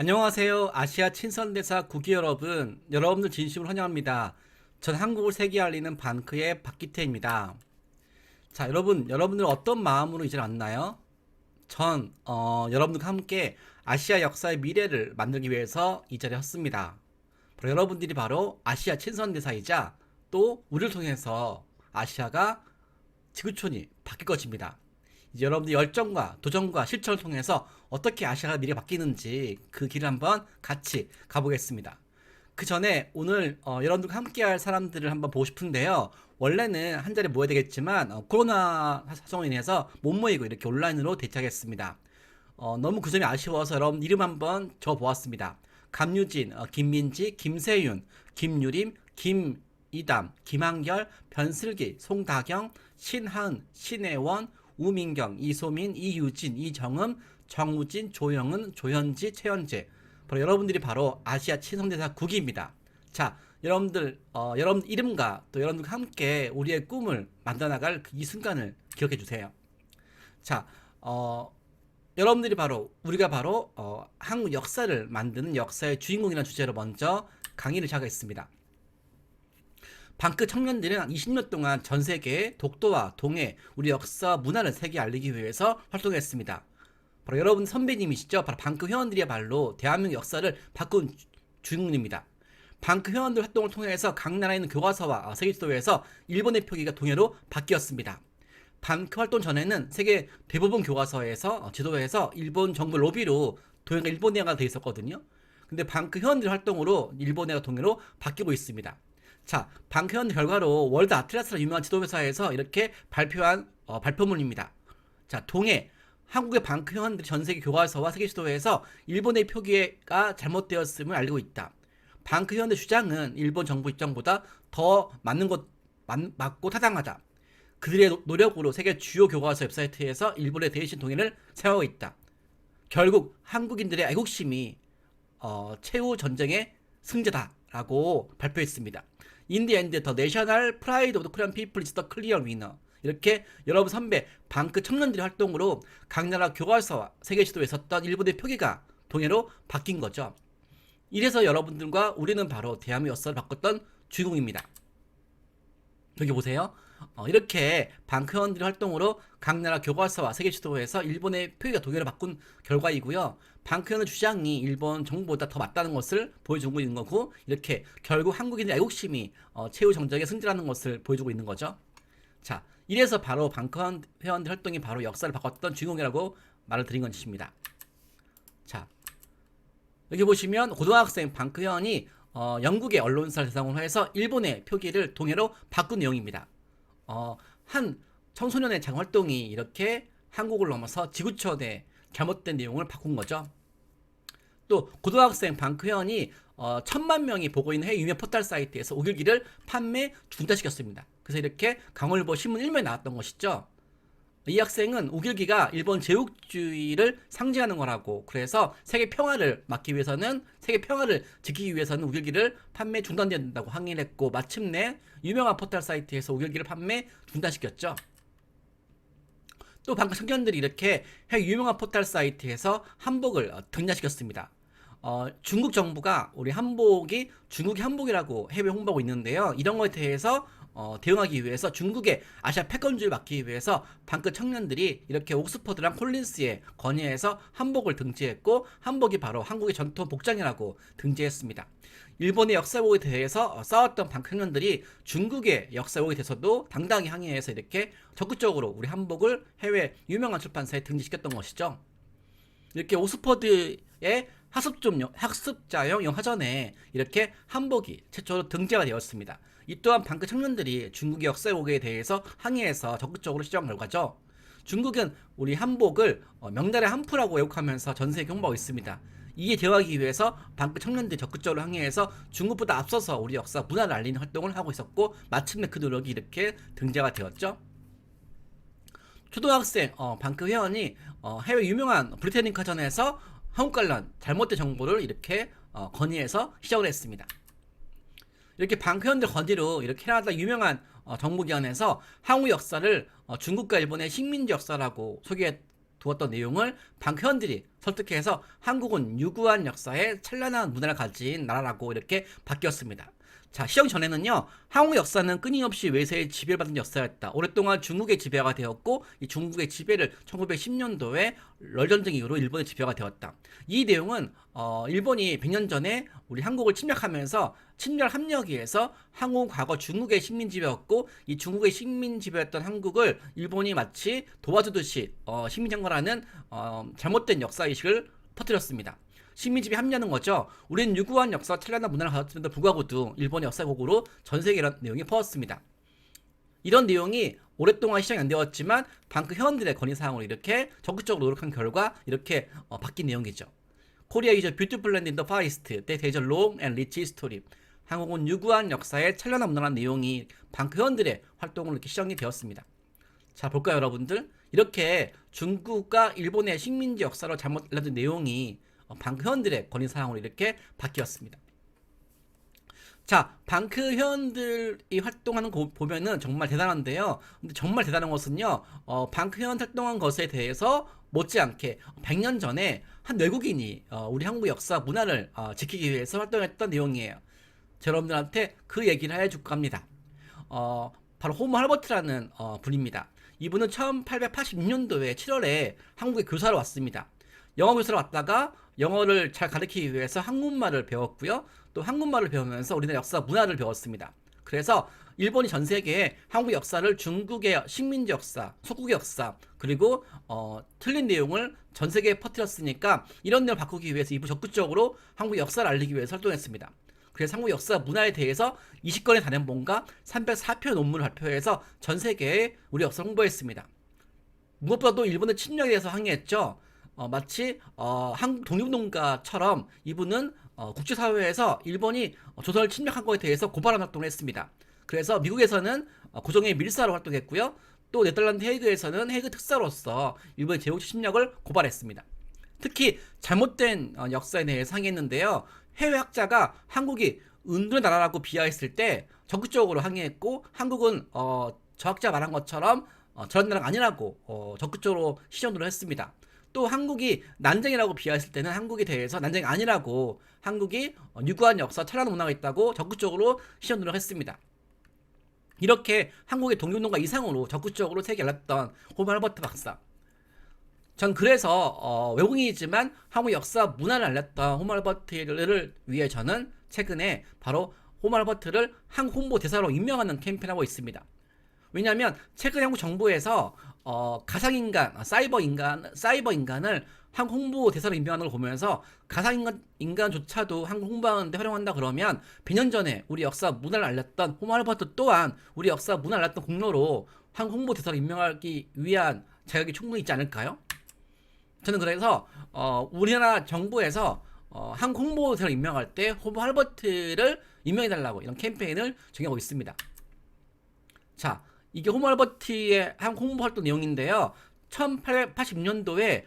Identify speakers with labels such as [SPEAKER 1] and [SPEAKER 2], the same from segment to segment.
[SPEAKER 1] 안녕하세요. 아시아 친선대사 국기 여러분, 여러분들 진심으로 환영합니다. 전 한국을 세계에 알리는 반크의 박기태입니다. 자, 여러분들 어떤 마음으로 이제 왔나요? 여러분들과 함께 아시아 역사의 미래를 만들기 위해서 이 자리에 섰습니다. 바로 여러분들이 바로 아시아 친선대사이자 또 우리를 통해서 아시아가 지구촌이 바뀔 것입니다. 이제 여러분들 열정과 도전과 실천을 통해서 어떻게 아시아가 미래가 바뀌는지 그 길을 한번 같이 가보겠습니다. 그 전에 오늘 여러분들과 함께할 사람들을 한번 보고 싶은데요. 원래는 한 자리에 모여야 되겠지만 코로나 사정으로 인해서 못 모이고 이렇게 온라인으로 대체하겠습니다. 너무 그 점이 아쉬워서 여러분 이름 한번 적어보았습니다. 감유진, 김민지, 김세윤, 김유림, 김이담, 김한결, 변슬기, 송다경, 신하은, 신혜원, 우민경, 이소민, 이유진, 이정음, 정우진, 조영은, 조현지, 최현재. 바로 여러분들이 바로 아시아 친선대사 국기입니다. 자, 여러분 이름과 또 여러분들과 함께 우리의 꿈을 만들어나갈 이 순간을 기억해 주세요. 자, 여러분들이 바로 우리가 바로 한국 역사를 만드는 역사의 주인공이라는 주제로 먼저 강의를 시작하겠습니다. 방크 청년들은 20년 동안 전 세계에 독도와 동해, 우리 역사 문화를 세계에 알리기 위해서 활동했습니다. 바로 여러분 선배님이시죠. 바로 방크 회원들이야말로 대한민국 역사를 바꾼 주인공입니다. 방크 회원들 활동을 통해서 각 나라에 있는 교과서와 세계 지도에서 일본의 표기가 동해로 바뀌었습니다. 방크 활동 전에는 세계 대부분 교과서에서 지도에서 일본 정부 로비로 동해가 일본어가 되어 있었거든요. 근데 방크 회원들 활동으로 일본어가 동해로 바뀌고 있습니다. 자, 방크 회원들 결과로 월드 아틀라스라는 유명한 지도회사에서 이렇게 발표한 발표문입니다. 자, 동해 한국의 방크 회원들이 전 세계 교과서와 세계 지도에서 일본의 표기가 잘못되었음을 알리고 있다. 방크 회원들 주장은 일본 정부 입장보다 더 맞고 타당하다. 그들의 노력으로 세계 주요 교과서 웹사이트에서 일본의 대신 동해를 사용하고 있다. 결국 한국인들의 애국심이 최후 전쟁의 승자다라고 발표했습니다. In the end, the national pride of the Korean people is the clear winner. 이렇게 여러분 선배 방크 청년들의 활동으로 각 나라 교과서와 세계 지도에 섰던 일본의 표기가 동해로 바뀐 거죠. 이래서 여러분들과 우리는 바로 대한민국 역사를 바꿨던 주인공입니다. 여기 보세요. 이렇게 방크 회원들의 활동으로 각 나라 교과서와 세계 지도에서 일본의 표기가 동해로 바꾼 결과이고요. 방크 회원의 주장이 일본 정부보다 더 맞다는 것을 보여주고 있는 거고, 이렇게 결국 한국인의 애국심이 최후 정적의 승자라는 것을 보여주고 있는 거죠. 자, 이래서 바로 방크 회원들 활동이 바로 역사를 바꿨던 주인공이라고 말을 드린 것입니다. 자, 여기 보시면 고등학생 방크 회원이 영국의 언론사를 대상으로 해서 일본의 표기를 동해로 바꾼 내용입니다. 한 청소년의 장 활동이 이렇게 한국을 넘어서 지구촌의 잘못된 내용을 바꾼 거죠. 또 고등학생 방크 회원이 1000만 명이 보고 있는 해외 유명 포털 사이트에서 오길기를 판매 중단시켰습니다. 그래서 이렇게 강원일보 신문 1면에 나왔던 것이죠. 이 학생은 우길기가 일본 제국주의를 상징하는 거라고, 그래서 세계 평화를 막기 위해서는, 세계 평화를 지키기 위해서는 우길기를 판매 중단해야 된다고 항의를 했고, 마침내 유명한 포털 사이트에서 우길기를 판매 중단시켰죠. 또 방금 청년들이 이렇게 해외 유명한 포털 사이트에서 한복을 등장시켰습니다. 중국 정부가 우리 한복이 중국의 한복이라고 해외 홍보하고 있는데요. 이런 것에 대해서 대응하기 위해서 중국의 아시아 패권주의를 막기 위해서 방크 청년들이 이렇게 옥스퍼드랑 콜린스의 건의해서 한복을 등재했고, 한복이 바로 한국의 전통 복장이라고 등재했습니다. 일본의 역사 왜곡에 대해서 싸웠던 방크 청년들이 중국의 역사 왜곡에 대해서도 당당히 항의해서 이렇게 적극적으로 우리 한복을 해외 유명한 출판사에 등재시켰던 것이죠. 이렇게 옥스퍼드의 학습자용 영화전에 이렇게 한복이 최초로 등재가 되었습니다. 이 또한 방크 청년들이 중국의 역사 왜곡에 대해서 항의해서 적극적으로 시정한 결과죠. 중국은 우리 한복을 명나라의 한푸라고 왜곡하면서 전 세계에 홍보하고 있습니다. 이에 대응하기 위해서 방크 청년들이 적극적으로 항의해서 중국보다 앞서서 우리 역사 문화를 알리는 활동을 하고 있었고, 마침내 그 노력이 이렇게 등재가 되었죠. 초등학생 방크 회원이 해외 유명한 브리테니카전에서 한국 관련 잘못된 정보를 이렇게 건의해서 시작을 했습니다. 이렇게 방크 회원들 건의로 이렇게 캐나다 유명한 정부기관에서 한국 역사를 중국과 일본의 식민지 역사라고 두었던 내용을 방크 회원들이 설득해서 한국은 유구한 역사에 찬란한 문화를 가진 나라라고 이렇게 바뀌었습니다. 자, 시정 전에는요, 한국 역사는 끊임없이 외세의 지배를 받은 역사였다. 오랫동안 중국의 지배가 되었고, 이 중국의 지배를 1910년도에 럴전쟁 이후로 일본의 지배가 되었다. 이 내용은 일본이 100년 전에 우리 한국을 침략하면서 침략 합력에 의해서 한국은 과거 중국의 식민 지배였고, 이 중국의 식민 지배였던 한국을 일본이 마치 도와주듯이 식민 장관하는 잘못된 역사의식을 터뜨렸습니다. 식민지배 합리하는 거죠. 우리는 유구한 역사와 찬란한 문화를 가졌음에도 불구하고도 일본의 역사곡으로 전 세계에 이런 내용이 퍼졌습니다. 이런 내용이 오랫동안 시정이 안 되었지만 방크 회원들의 건의사항으로 이렇게 적극적으로 노력한 결과 이렇게 바뀐 내용이죠. 코리아 is a beautiful land in the far east. That has a long and rich history. 한국은 유구한 역사의 찬란한 문화라는 내용이 방크 회원들의 활동으로 이렇게 시정이 되었습니다. 자, 볼까요, 여러분들? 이렇게 중국과 일본의 식민지 역사로 잘못 알려진 내용이 방크 회원들의 건의사항으로 이렇게 바뀌었습니다. 자, 방크 회원들이 활동하는 거 보면은 정말 대단한데요. 근데 정말 대단한 것은요, 방크 회원 활동한 것에 대해서 못지않게 100년 전에 한 외국인이 우리 한국 역사 문화를 지키기 위해서 활동했던 내용이에요. 여러분들한테 그 얘기를 해줄까 합니다. 바로 호모 할버트라는 분입니다. 이분은 1886년도에 7월에 한국에 교사로 왔습니다. 영어 교사로 왔다가 영어를 잘 가르치기 위해서 한국말을 배웠고요. 또 한국말을 배우면서 우리나라 역사 문화를 배웠습니다. 그래서 일본이 전 세계에 한국 역사를 중국의 식민지 역사, 속국의 역사, 그리고 틀린 내용을 전 세계에 퍼뜨렸으니까 이런 내용을 바꾸기 위해서 이분 적극적으로 한국 역사를 알리기 위해서 활동했습니다. 그래서 한국 역사 문화에 대해서 20건의 단연본과 304편 논문을 발표해서 전 세계에 우리 역사를 홍보했습니다. 무엇보다도 일본의 침략에 대해서 항의했죠. 마치 한국 독립운동가처럼 이분은 국제사회에서 일본이 조선을 침략한 것에 대해서 고발하는 활동을 했습니다. 그래서 미국에서는 고종의 밀사로 활동했고요. 또 네덜란드 헤이그에서는 헤이그 특사로서 일본의 제국 침략을 고발했습니다. 특히 잘못된 역사에 대해서 항의했는데요. 해외 학자가 한국이 은둔의 나라라고 비하했을 때 적극적으로 항의했고, 한국은 저 학자 말한 것처럼 저런 나라가 아니라고 적극적으로 시정을 했습니다. 또 한국이 난쟁이라고 비하했을 때는 한국에 대해서 난쟁이 아니라고, 한국이 유구한 역사, 찬란한 문화가 있다고 적극적으로 시정을 했습니다. 이렇게 한국의 독립운동가 이상으로 적극적으로 세계에 알렸던 호모 할버트 박사. 전 그래서 외국인이지만 한국 역사 문화를 알렸던 호모 할버트를 위해 저는 최근에 바로 호모 할버트를 한국 홍보 대사로 임명하는 캠페인을 하고 있습니다. 왜냐하면 최근에 한국 정부에서 가상인간, 사이버 인간을 한국 홍보 대사로 임명하는 걸 보면서 가상인간조차도 한국 홍보하는데 활용한다 그러면 100년 전에 우리 역사 문화를 알렸던 호모 할버트 또한 우리 역사 문화를 알렸던 공로로 한국 홍보 대사로 임명하기 위한 자격이 충분히 있지 않을까요? 저는 그래서 우리나라 정부에서 한국 홍보 대사로 임명할 때 호모 할버트를 임명해달라고 이런 캠페인을 정하고 있습니다. 자, 이게 호모 할버트의 한국 홍보 활동 내용인데요. 1880년도에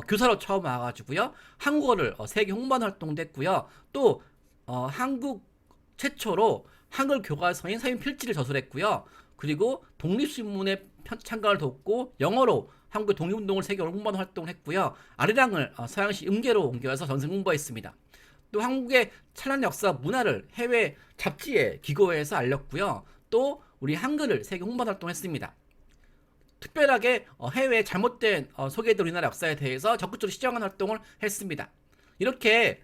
[SPEAKER 1] 교사로 처음 와가지고요. 한국어를 세계 홍보하는 활동도 했고요. 또 한국 최초로 한글 교과서인 서인 필지를 저술했고요. 그리고 독립신문의 참가를 돕고 영어로 한국의 독립운동을 세계로 홍보하는 활동을 했고요. 아리랑을 서양시 음계로 옮겨서 전승 홍보했습니다. 또 한국의 찬란한 역사 문화를 해외 잡지에 기고해서 알렸고요. 또 우리 한글을 세계 홍보하는 활동을 했습니다. 특별하게 해외 잘못된 소개된 우리나라 역사에 대해서 적극적으로 시정하는 활동을 했습니다. 이렇게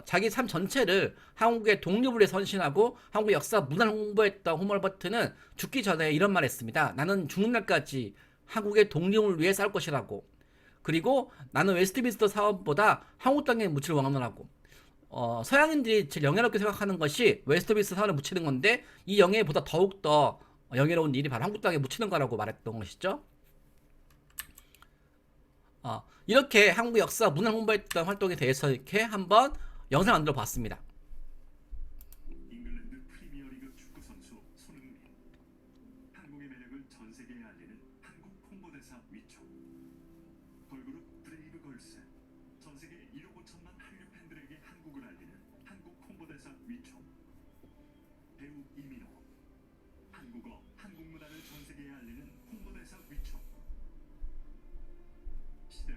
[SPEAKER 1] 자기 삶 전체를 한국의 독립을 위해 선신하고 한국 역사 문화를 홍보했던 호모 할버트는 죽기 전에 이런 말을 했습니다. 나는 죽는 날까지 한국의 독립을 위해 싸울 것이라고. 그리고 나는 웨스트민스터 사원보다 한국 땅에 묻힐 왕언하고. 서양인들이 제일 영예롭게 생각하는 것이 웨스트민스터 사원에 묻히는 건데, 이 영예보다 더욱더 영예로운 일이 바로 한국 땅에 묻히는 거라고 말했던 것이죠. 이렇게 한국 역사 문화를 홍보했던 활동에 대해서 이렇게 한번 영상 만들어 봤습니다.
[SPEAKER 2] 잉글랜드 프리미어리그 축구 선수 손흥민. 한국의 매력을 전 세계에 알리는 한국 홍보대사 위촉. 걸그룹 브레이브 걸스. 전 세계 1억 5천만 한류 팬들에게 한국을 알리는 한국 홍보대사 위촉. 배우 이민호. 한국어, 한국 문화를 전 세계에 알리는 홍보대사 위촉. 시대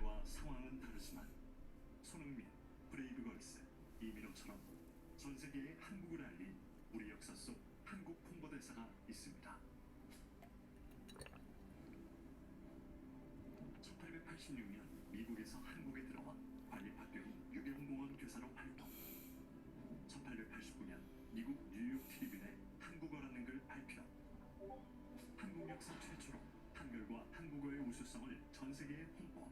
[SPEAKER 2] 1886년 미국에서 한국에 들어와 관립학교인 유경공원 교사로 활동. 1889년 미국 뉴욕 트리뷴에 한국어라는 글 발표. 한국 역사 최초로 한글과 한국어의 우수성을 전 세계에 홍보.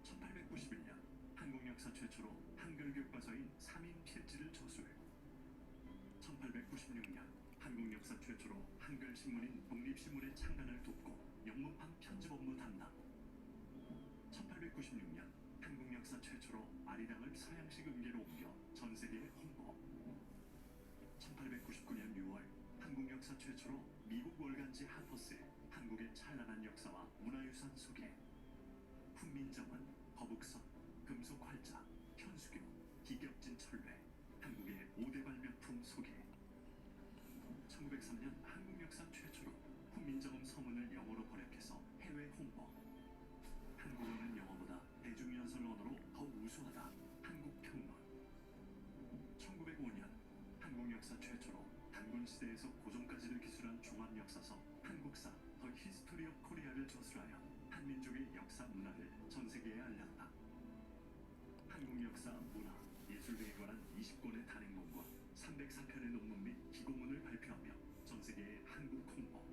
[SPEAKER 2] 1891년 한국 역사 최초로 한글 교과서인 삼인 필지를 저술. 1896년 한국 역사 최초로 한글 신문인 독립신문의 창간을 돕고 영문판 편집 업무 담당. 1896년 한국 역사 최초로 아리랑을 서양식 음계로 옮겨 전 세계에 홍보. 1899년 6월 한국 역사 최초로 미국 월간지 하퍼스에 한국의 찬란한 역사와 문화유산 소개. 훈민정음, 거북선, 금속 활자, 현수교, 기격진 철뢰, 한국의 5대 발명품 소개. 1903년 한국 역사 최초로 훈민정음 서문을 영어로 번역해서 해외 홍보. 한국어는 영어보다 대중연설 언어로 더 우수하다. 한국평론. 1905년 한국 역사 최초로 단군 시대에서 고종까지를 기술한 종합역사서 한국사 더 히스토리 오브 코리아를 저술하여 한민족의 역사 문화를 전 세계에 알렸다. 한국 역사, 문화, 예술 등에 관한 20권의 단행본과 304편의 논문 및 기고문을 발표하며 전 세계에 한국 홍보.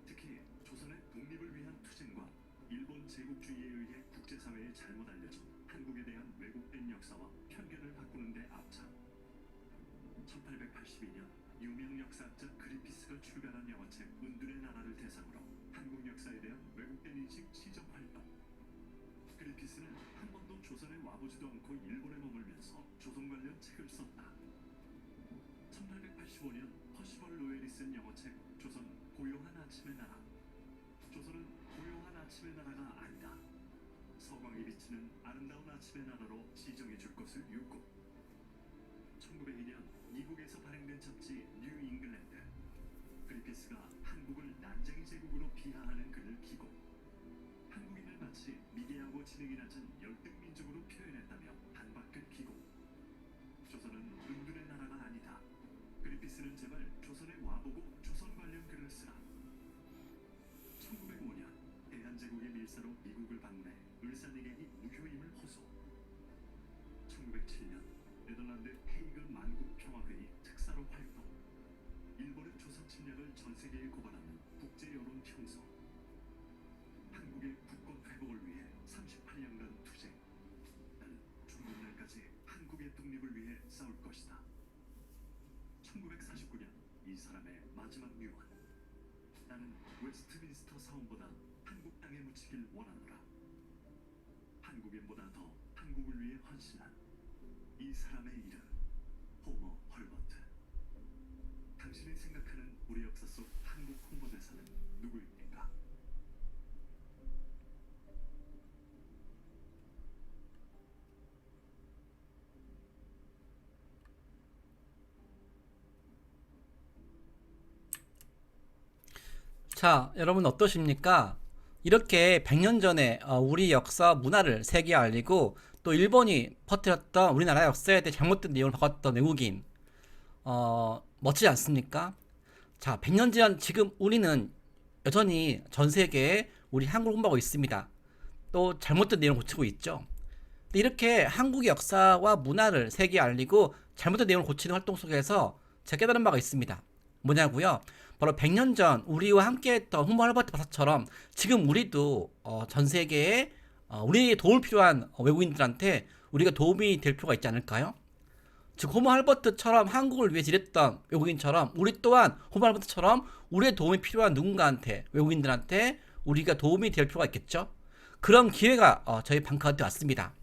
[SPEAKER 2] 특히 조선의 독립을 위한 투쟁과 일본 제국주의에 의해 국제사회에 잘못 알려진 한국에 대한 왜곡된 역사와 편견을 바꾸는 데 앞장. 1882년 유명 역사학자 그리피스가 출간한 영어책 은둔의 나라를 대상으로 한국 역사에 대한 왜곡된 인식 시정 활동. 그리피스는 한 번도 조선에 와보지도 않고 일본에 머물면서 조선 관련 책을 썼다. 1885년 퍼시벌 로웰이 쓴 영어책 조선 고요한 아침의 나라. 조선은 고요한 아침의 나라가 아니다. 서광이 비치는 아름다운 아침의 나라로 지정해 줄 것을 요구. 1902년 미국에서 발행된 잡지 뉴 잉글랜드. 그리피스가 한국을 난쟁이 제국으로 비하하는 글을 기고. 한국인을 마치 미개하고 지능이 낮은 열등 민족으로 표현했다며 반박글 기고. 조선은 은둔의 나라가 아니다. 그리피스는 제발 조선에 와보고 조선 관련 글을 쓰라. 1905년 대한제국의 밀사로 미국을 방문해 을사닉에게 무효임을 호소. 1907년 네덜란드 헤이건 만국평화회의 특사로 활동. 일본의 조선 침략을 전 세계에 고발하는 국제 여론 형성. 한국의 국권 회복을 위해 38년간 투쟁. 나는 죽는 날까지 한국의 독립을 위해 싸울 것이다. 1949년 이 사람의 마지막 유언. 나는 웨스트민스터 사원보다 한국 땅에 묻히길 원하노라. 한국인보다 더 한국을 위해 헌신한 이 사람의 이름 호머 헐버트. 당신이 생각하는 우리 역사 속 한국 홍보대사는 누구입니까?
[SPEAKER 1] 자, 여러분 어떠십니까? 이렇게 100년 전에 우리 역사 문화를 세계에 알리고 또 일본이 퍼뜨렸던 우리나라 역사에 대해 잘못된 내용을 바꿨던 외국인, 멋지지 않습니까? 자, 100년 전 지금 우리는 여전히 전 세계에 우리 한국을 홍보하고 있습니다. 또 잘못된 내용을 고치고 있죠. 근데 이렇게 한국의 역사와 문화를 세계에 알리고 잘못된 내용을 고치는 활동 속에서 제가 깨달은 바가 있습니다. 뭐냐고요? 바로 100년 전 우리와 함께했던 호모 할버트 박사처럼 지금 우리도 전 세계에 우리에게 도움이 필요한 외국인들한테 우리가 도움이 될 필요가 있지 않을까요? 즉 호모 할버트처럼 한국을 위해 일했던 외국인처럼 우리 또한 호모 할버트처럼 우리의 도움이 필요한 누군가한테 외국인들한테 우리가 도움이 될 필요가 있겠죠. 그런 기회가 저희 방카한테 왔습니다.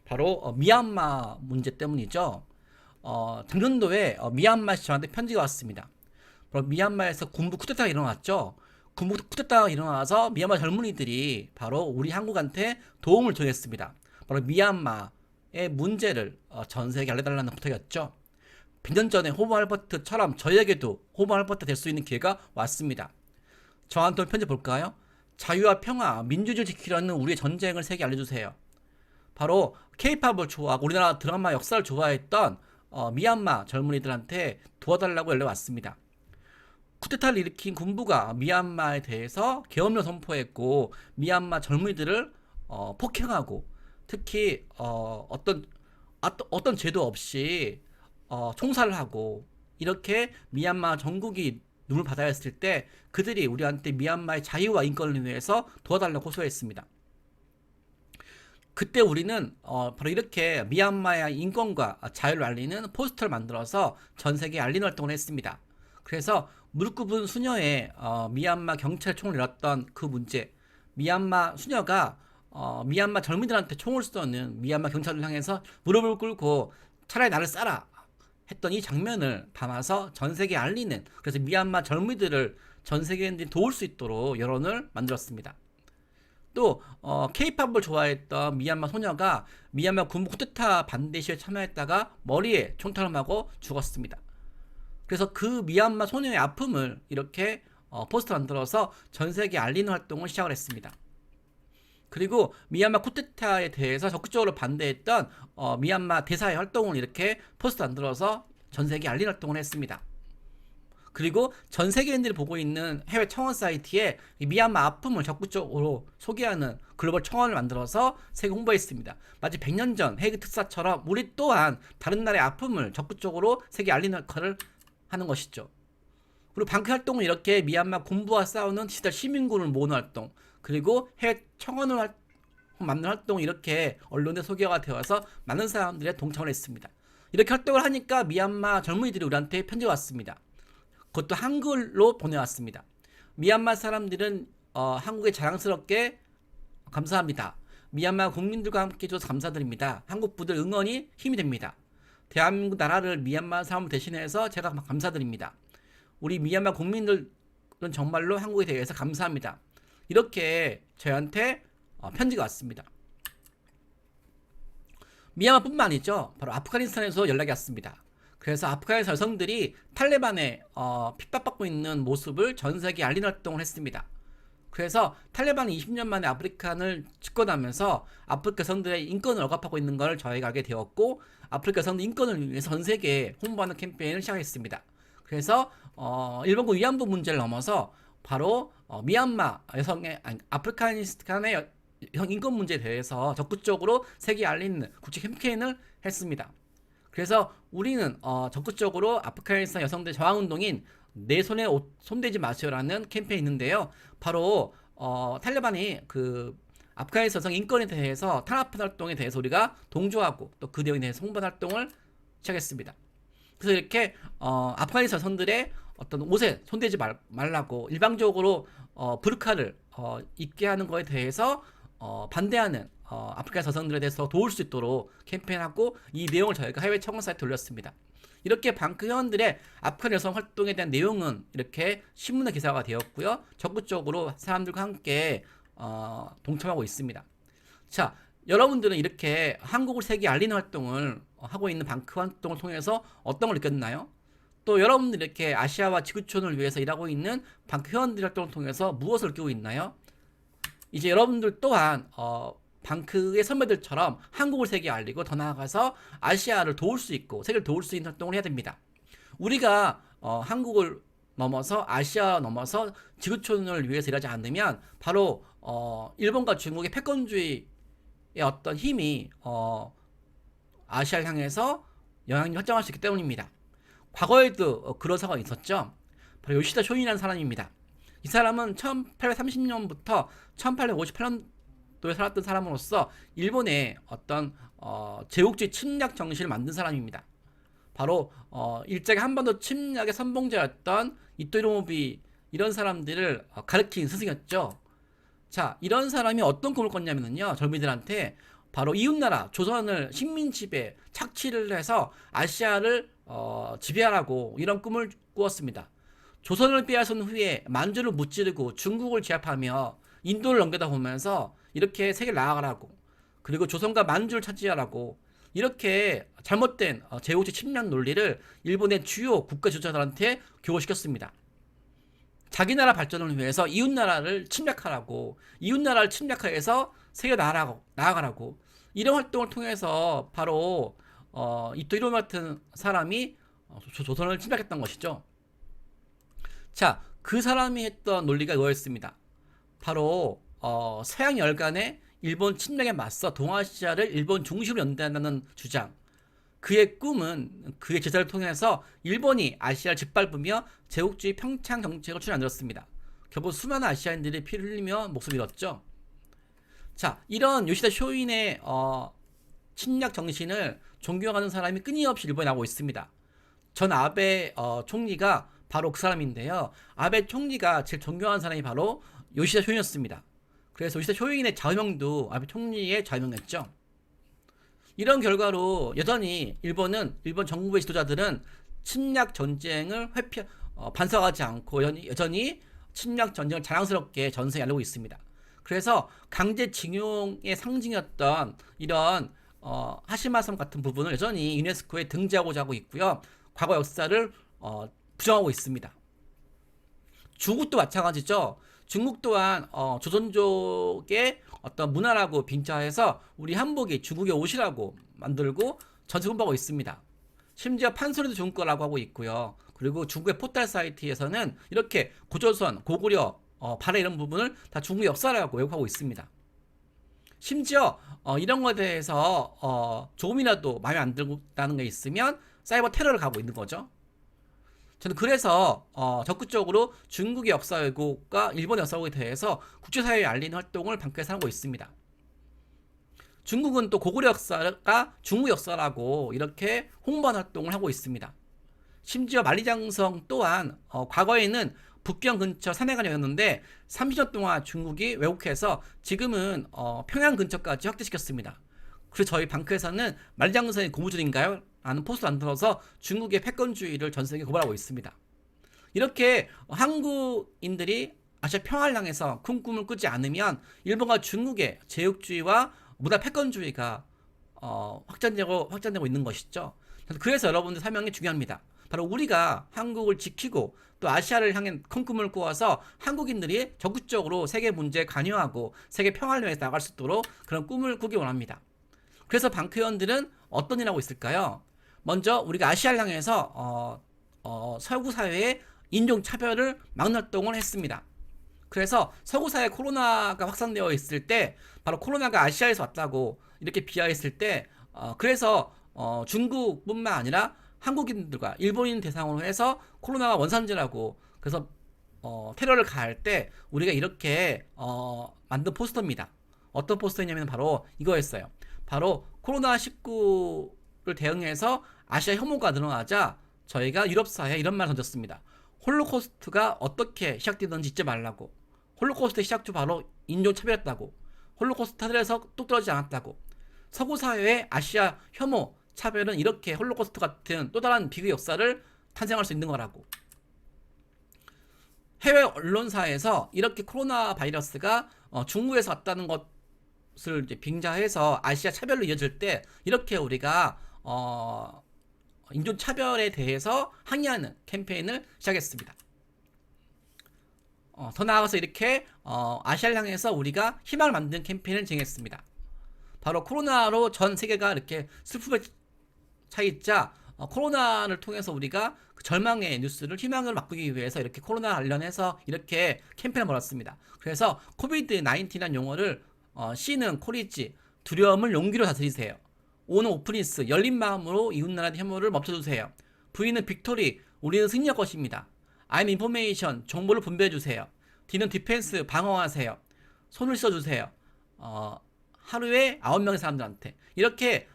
[SPEAKER 1] 바로 미얀마 문제 때문이죠. 작년도에 미얀마 시장한테 편지가 왔습니다. 바로 미얀마에서 군부 쿠데타가 일어났죠. 군부 쿠데타가 일어나서 미얀마 젊은이들이 바로 우리 한국한테 도움을 청했습니다. 바로 미얀마의 문제를 전 세계에 알려달라는 부탁이었죠. 100년 전에 호모 할버트처럼 저희에게도 호모 할버트 될 수 있는 기회가 왔습니다. 저한테 편지 볼까요? 자유와 평화, 민주주의를 지키려는 우리의 전쟁을 세계에 알려주세요. 바로 K-팝을 좋아하고 우리나라 드라마 역사를 좋아했던 미얀마 젊은이들한테 도와달라고 연락 왔습니다. 쿠데타를 일으킨 군부가 미얀마에 대해서 계엄령 선포했고 미얀마 젊은이들을 폭행하고 특히 어떤 죄도 없이 총살을 하고 이렇게 미얀마 전국이 눈을 받아야 했을 때 그들이 우리한테 미얀마의 자유와 인권을 위해서 도와달라고 호소했습니다. 그때 우리는 바로 이렇게 미얀마의 인권과 자유를 알리는 포스터를 만들어서 전 세계에 알리는 활동을 했습니다. 그래서 무릎 꿇은 수녀의 미얀마 경찰총을 내렸던 그 문제, 미얀마 수녀가 미얀마 젊은이들한테 총을 쏘는 미얀마 경찰을 향해서 무릎을 꿇고 차라리 나를 쏴라 했던 이 장면을 담아서 전 세계에 알리는, 그래서 미얀마 젊은이들을 전 세계인들이 도울 수 있도록 여론을 만들었습니다. 또 케이팝을 좋아했던 미얀마 소녀가 미얀마 군부 쿠데타 반대 시위에 참여했다가 머리에 총탄을 맞고 죽었습니다. 그래서 그 미얀마 소녀의 아픔을 이렇게 포스터 만들어서 전 세계에 알리는 활동을 시작을 했습니다. 그리고 미얀마 쿠데타에 대해서 적극적으로 반대했던 미얀마 대사의 활동을 이렇게 포스터 만들어서 전 세계에 알리는 활동을 했습니다. 그리고 전 세계인들이 보고 있는 해외 청원 사이트에 이 미얀마 아픔을 적극적으로 소개하는 글로벌 청원을 만들어서 세계 홍보했습니다. 마치 100년 전 헤이그 특사처럼 우리 또한 다른 나라의 아픔을 적극적으로 세계에 알리는 역할을 하는 것이죠. 그리고 방크 활동은 이렇게 미얀마 군부와 싸우는 시달 시민군을 모으는 활동, 그리고 해외 청원을 만드는 활동, 이렇게 언론에 소개가 되어서 많은 사람들이 동참을 했습니다. 이렇게 활동을 하니까 미얀마 젊은이들이 우리한테 편지가 왔습니다. 그것도 한글로 보내왔습니다. 미얀마 사람들은 한국에 자랑스럽게 감사합니다. 미얀마 국민들과 함께 해줘서 감사드립니다. 한국 부들 응원이 힘이 됩니다. 대한민국 나라를 미얀마 사람을 대신해서 제가 감사드립니다. 우리 미얀마 국민들은 정말로 한국에 대해서 감사합니다. 이렇게 저희한테 편지가 왔습니다. 미얀마뿐만 아니죠. 바로 아프가니스탄에서 연락이 왔습니다. 그래서 아프가니스탄 여성들이 탈레반에 핍박받고 있는 모습을 전 세계에 알리는 활동을 했습니다. 그래서 탈레반이 20년 만에 아프리칸을 집권하면서 아프리카 여성들의 인권을 억압하고 있는 걸 저희가 알게 되었고, 아프리카 여성들 인권을 위해서 전 세계에 홍보하는 캠페인을 시작했습니다. 그래서 일본군 위안부 문제를 넘어서 바로 미얀마 여성의 아프가니스탄의 여성 인권 문제에 대해서 적극적으로 세계에 알리는 국제 캠페인을 했습니다. 그래서 우리는 적극적으로 아프가니스탄 여성들 저항운동인 내 손에 손대지 마시오라는 캠페인이 있는데요. 바로 탈레반이 그 아프가니스탄 여성 인권에 대해서 탄압 활동에 대해서 우리가 동조하고 또 그 내용에 대해서 홍보 활동을 시작했습니다. 그래서 이렇게 아프가니스탄 여성들의 어떤 옷에 손대지 말라고 일방적으로 부르카를 입게 하는 것에 대해서 반대하는 아프리카 여성들에 대해서 도울 수 있도록 캠페인하고, 이 내용을 저희가 해외 청원 사이트에 올렸습니다. 이렇게 방크 회원들의 아프간 여성 활동에 대한 내용은 이렇게 신문에 기사가 되었고요. 적극적으로 사람들과 함께 동참하고 있습니다. 자, 여러분들은 이렇게 한국을 세계에 알리는 활동을 하고 있는 방크 활동을 통해서 어떤 걸 느꼈나요? 또 여러분들이 이렇게 아시아와 지구촌을 위해서 일하고 있는 방크 회원들 활동을 통해서 무엇을 느끼고 있나요? 이제 여러분들 또한 방크의 선배들처럼 한국을 세계에 알리고 더 나아가서 아시아를 도울 수 있고 세계를 도울 수 있는 활동을 해야 됩니다. 우리가 한국을 넘어서 아시아 넘어서 지구촌을 위해서 일하지 않으면 바로 일본과 중국의 패권주의의 어떤 힘이 아시아를 향해서 영향력을 확장할 수 있기 때문입니다. 과거에도 그런 사건이 있었죠. 바로 요시다 쇼인이라는 사람입니다. 이 사람은 1830년부터 1858년도에 살았던 사람으로서 일본의 어떤 제국주의 침략 정신을 만든 사람입니다. 바로 일제가 한반도 침략의 선봉자였던 이토 히로부미, 이런 사람들을 가르친 스승이었죠. 자, 이런 사람이 어떤 꿈을 꿨냐면요, 젊은이들한테 바로 이웃나라 조선을 식민 지배 착취를 해서 아시아를 지배하라고 이런 꿈을 꾸었습니다. 조선을 빼앗은 후에 만주를 무찌르고 중국을 제압하며 인도를 넘겨다 보면서 이렇게 세계를 나아가라고, 그리고 조선과 만주를 차지하라고, 이렇게 잘못된 제국주의 침략 논리를 일본의 주요 국가 지도자들한테 교육시켰습니다. 자기 나라 발전을 위해서 이웃나라를 침략하라고, 이웃나라를 침략해서 세계 나아가라고, 이런 활동을 통해서 바로 이토 히로부미 같은 사람이 조선을 침략했던 것이죠. 자, 그 사람이 했던 논리가 이거였습니다. 바로 서양 열간의 일본 침략에 맞서 동아시아를 일본 중심으로 연대한다는 주장. 그의 꿈은 그의 제자를 통해서 일본이 아시아를 짓밟으며 제국주의 평창 정책을 추진하였습니다. 결국 수많은 아시아인들이 피를 흘리며 목숨을 잃었죠. 자, 이런 요시다 쇼인의 침략 정신을 존경하는 사람이 끊임없이 일본에 나오고 있습니다. 전 아베 총리가 바로 그 사람인데요. 아베 총리가 제일 존경하는 사람이 바로 요시다 쇼인이었습니다. 그래서 요시다 쇼인의 좌명도 아베 총리의 좌명이었죠. 이런 결과로 여전히 일본 정부의 지도자들은 침략 전쟁을 반성하지 않고 여전히 침략 전쟁을 자랑스럽게 전 세계에 알리고 있습니다. 그래서 강제징용의 상징이었던 이런 하시마섬 같은 부분을 여전히 유네스코에 등재하고자 하고 있고요. 과거 역사를 부정하고 있습니다. 중국도 마찬가지죠. 중국 또한 조선족의 어떤 문화라고 빙자해서 우리 한복이 중국의 옷이라고 만들고 전세 홍보하고 있습니다. 심지어 판소리도 중국 거라고 하고 있고요. 그리고 중국의 포털 사이트에서는 이렇게 고조선, 고구려, 발해 이런 부분을 다 중국 역사라고 왜곡하고 있습니다. 심지어 이런 것에 대해서 조금이라도 마음에 안 든다는 게 있으면 사이버 테러를 가고 있는 거죠. 저는 그래서 적극적으로 중국의 역사 왜곡과 일본의 역사 왜곡에 대해서 국제사회에 알리는 활동을 방크에서 하고 있습니다. 중국은 또 고구려 역사가 중국 역사라고 이렇게 홍보하는 활동을 하고 있습니다. 심지어 만리장성 또한 과거에는 북경 근처 산해관이었는데 30년 동안 중국이 왜곡해서 지금은 평양 근처까지 확대시켰습니다. 그래서 저희 방크에서는 만리장성이 고무줄인가요? 라는 포스를 만들어서 중국의 패권주의를 전 세계에 고발하고 있습니다. 이렇게 한국인들이 아시아 평화를 향해서 큰 꿈을 꾸지 않으면 일본과 중국의 제국주의와 문화 패권주의가 확장되고 있는 것이죠. 그래서 여러분들 설명이 중요합니다. 바로 우리가 한국을 지키고 또 아시아를 향해 큰 꿈을 꾸어서 한국인들이 적극적으로 세계 문제에 관여하고 세계 평화를 위해서 나갈 수 있도록 그런 꿈을 꾸기 원합니다. 그래서 방크위원들은 어떤 일을 하고 있을까요? 먼저 우리가 아시아를 향해서 서구 사회의 인종 차별을 막는 활동을 했습니다. 그래서 서구 사회 코로나가 확산되어 있을 때 바로 코로나가 아시아에서 왔다고 이렇게 비하했을 때 그래서 중국뿐만 아니라 한국인들과 일본인 대상으로 해서 코로나가 원산지라고 그래서 테러를 가할 때 우리가 이렇게 만든 포스터입니다. 어떤 포스터냐면 바로 이거였어요. 바로 코로나19를 대응해서 아시아 혐오가 늘어나자 저희가 유럽 사회에 이런 말을 던졌습니다. 홀로코스트가 어떻게 시작되든지 잊지 말라고. 홀로코스트의 시작도 바로 인종차별이었다고. 홀로코스트 하늘에서 뚝 떨어지지 않았다고. 서구 사회의 아시아 혐오, 차별은 이렇게 홀로코스트 같은 또 다른 비극 역사를 탄생할 수 있는 거라고. 해외 언론사에서 이렇게 코로나 바이러스가 중국에서 왔다는 것을 이제 빙자해서 아시아 차별로 이어질 때 이렇게 우리가 인종 차별에 대해서 항의하는 캠페인을 시작했습니다. 더 나아가서 이렇게 아시아를 향해서 우리가 희망을 만드는 캠페인을 진행했습니다. 바로 코로나로 전 세계가 이렇게 슬픔에 차있자 코로나를 통해서 우리가 그 절망의 뉴스를 희망을 바꾸기 위해서 이렇게 코로나 관련해서 이렇게 캠페인을 벌였습니다. 그래서 코비드 19이라는 용어를 C는 코리지, 두려움을 용기로 다스리세요. O는 오프니스, 열린 마음으로 이웃나라의 혐오를 멈춰주세요. V는 빅토리, 우리는 승리할 것입니다. I'm 인포메이션, 정보를 분배해주세요. D는 디펜스, 방어하세요. 손을 씻어주세요. 하루에 9명의 사람들한테. 이렇게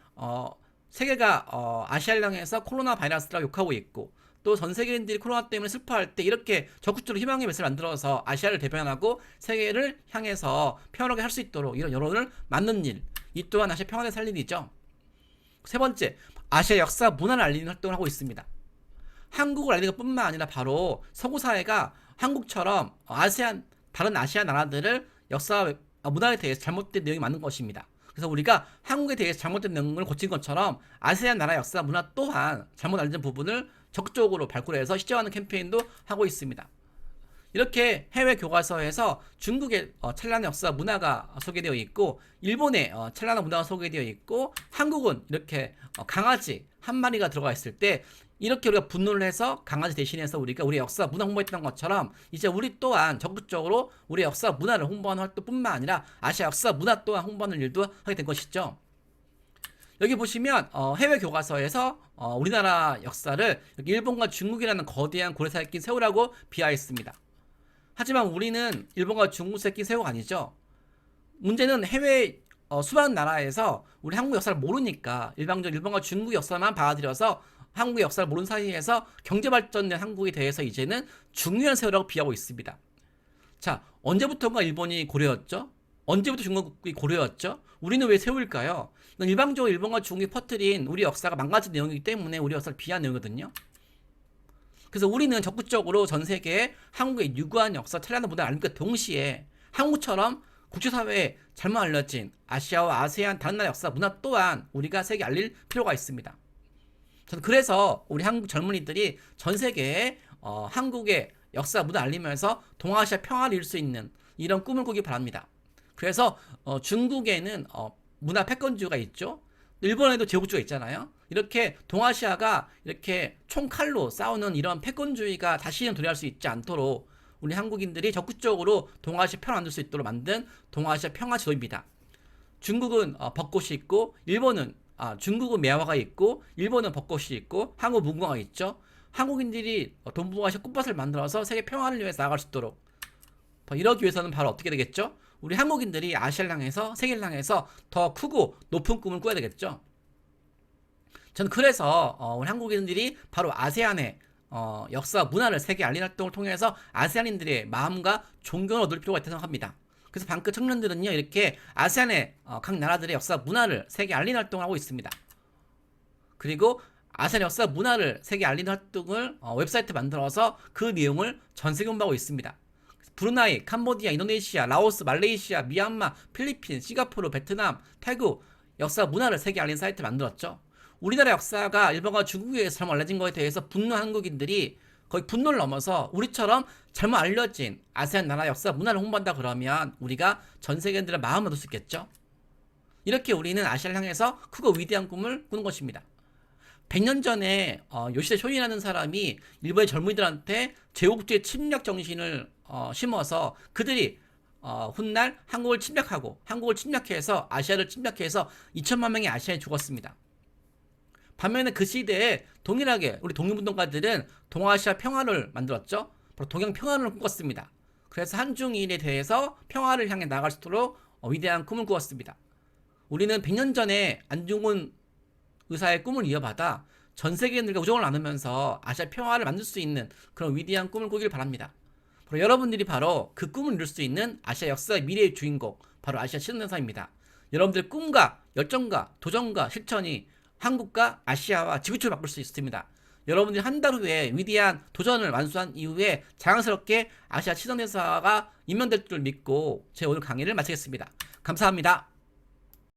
[SPEAKER 1] 세계가 아시아를 향해서 코로나 바이러스라고 욕하고 있고 또 전 세계인들이 코로나 때문에 슬퍼할 때 이렇게 적극적으로 희망의 메시지를 만들어서 아시아를 대변하고 세계를 향해서 평화롭게 할 수 있도록 이런 여론을 만드는 일. 이 또한 아시아 평화를 살리는 일이죠. 세 번째, 아시아 역사 문화를 알리는 활동을 하고 있습니다. 한국을 알리는 것뿐만 아니라 바로 서구 사회가 한국처럼 다른 아시아 나라들을 역사 문화에 대해서 잘못된 내용이 많은 것입니다. 그래서 우리가 한국에 대해서 잘못된 내용을 고친 것처럼 아세안 나라 역사 문화 또한 잘못 알려진 부분을 적극적으로 발굴해서 시정하는 캠페인도 하고 있습니다. 이렇게 해외 교과서에서 중국의 찬란한 역사 문화가 소개되어 있고 일본의 찬란한 문화가 소개되어 있고 한국은 이렇게 강아지 한 마리가 들어가 있을 때 이렇게 우리가 분노를 해서 강아지 대신해서 우리가 우리 역사 문화 홍보했던 것처럼 이제 우리 또한 적극적으로 우리 역사 문화를 홍보하는 활동뿐만 아니라 아시아 역사 문화 또한 홍보하는 일도 하게 된 것이죠. 여기 보시면 해외 교과서에서 우리나라 역사를 여기 일본과 중국이라는 거대한 고래사에 낀 새우라고 비하했습니다. 하지만 우리는 일본과 중국에 낀 새우가 아니죠. 문제는 해외 수많은 나라에서 우리 한국 역사를 모르니까 일방적으로 일본과 중국 역사만 받아들여서 한국의 역사를 모르는 사이에서 경제발전된 한국에 대해서 이제는 중요한 새우라고 비하고 있습니다. 자, 언제부턴가 일본이 고려였죠? 언제부터 중국이 고려였죠? 우리는 왜 새우일까요? 이건 일방적으로 일본과 중국이 퍼뜨린 우리 역사가 망가진 내용이기 때문에 우리 역사를 비하한 내용이거든요. 그래서 우리는 적극적으로 전 세계에 한국의 유구한 역사, 찬란한 문화를 알림과 동시에 한국처럼 국제사회에 잘못 알려진 아시아와 아세안 다른 나라 역사, 문화 또한 우리가 세계에 알릴 필요가 있습니다. 저는 그래서 우리 한국 젊은이들이 전 세계에 한국의 역사, 문화 알리면서 동아시아 평화를 이룰 수 있는 이런 꿈을 꾸기 바랍니다. 그래서 중국에는 문화 패권주의가 있죠. 일본에도 제국주의가 있잖아요. 이렇게 동아시아가 이렇게 총칼로 싸우는 이런 패권주의가 다시는 도래할 수 있지 않도록 우리 한국인들이 적극적으로 동아시아 평화 만들 수 있도록 만든 동아시아 평화 지도입니다. 중국은 벚꽃이 있고 중국은 매화가 있고 일본은 벚꽃이 있고 한국 무궁화가 있죠. 한국인들이 동북아시아 꽃밭을 만들어서 세계 평화를 위해서 나아갈 수 있도록 이러기 위해서는 바로 어떻게 되겠죠? 우리 한국인들이 아시아를 향해서 세계를 향해서 더 크고 높은 꿈을 꿔야 되겠죠. 저는 그래서 우리 한국인들이 바로 아세안의 역사 문화를 세계에 알리는 활동을 통해서 아세안인들의 마음과 존경을 얻을 필요가 있다고 생각합니다. 그래서 방금 청년들은요 이렇게 아세안의 각 나라들의 역사 문화를 세계에 알리는 활동을 하고 있습니다. 그리고 아세안 역사 문화를 세계에 알리는 활동을 웹사이트 만들어서 그 내용을 전 세계 홍보하고 있습니다. 브루나이, 캄보디아, 인도네시아, 라오스, 말레이시아, 미얀마, 필리핀, 싱가포르, 베트남, 태국 역사 문화를 세계에 알리는 사이트 만들었죠. 우리나라 역사가 일본과 중국에 의해서 잘못 알려진 것에 대해서 분노한 한국인들이 거의 분노를 넘어서 우리처럼 잘못 알려진 아세안 나라 역사 문화를 홍보한다 그러면 우리가 전 세계인들의 마음을 얻을 수 있겠죠. 이렇게 우리는 아시아를 향해서 크고 위대한 꿈을 꾸는 것입니다. 100년 전에 요시다 쇼인이라는 사람이 일본의 젊은이들한테 제국주의 침략 정신을 심어서 그들이 훗날 한국을 침략해서 아시아를 침략해서 2천만 명의 아시아인이 죽었습니다. 반면에 그 시대에 동일하게 우리 독립운동가들은 동아시아 평화를 만들었죠. 바로 동양 평화를 꿈꿨습니다. 그래서 한중일에 대해서 평화를 향해 나아갈 수 있도록 위대한 꿈을 꾸었습니다. 우리는 100년 전에 안중근 의사의 꿈을 이어받아 전 세계인들과 우정을 나누면서 아시아 평화를 만들 수 있는 그런 위대한 꿈을 꾸길 바랍니다. 바로 여러분들이 바로 그 꿈을 이룰 수 있는 아시아 역사의 미래의 주인공, 바로 아시아 신흥대사입니다. 여러분들의 꿈과 열정과 도전과 실천이 한국과 아시아와 지구촌을 바꿀 수 있습니다. 여러분들이 한 달 후에 위대한 도전을 완수한 이후에 자랑스럽게 아시아 친선대사가 임명될 줄 믿고 제 오늘 강의를 마치겠습니다. 감사합니다.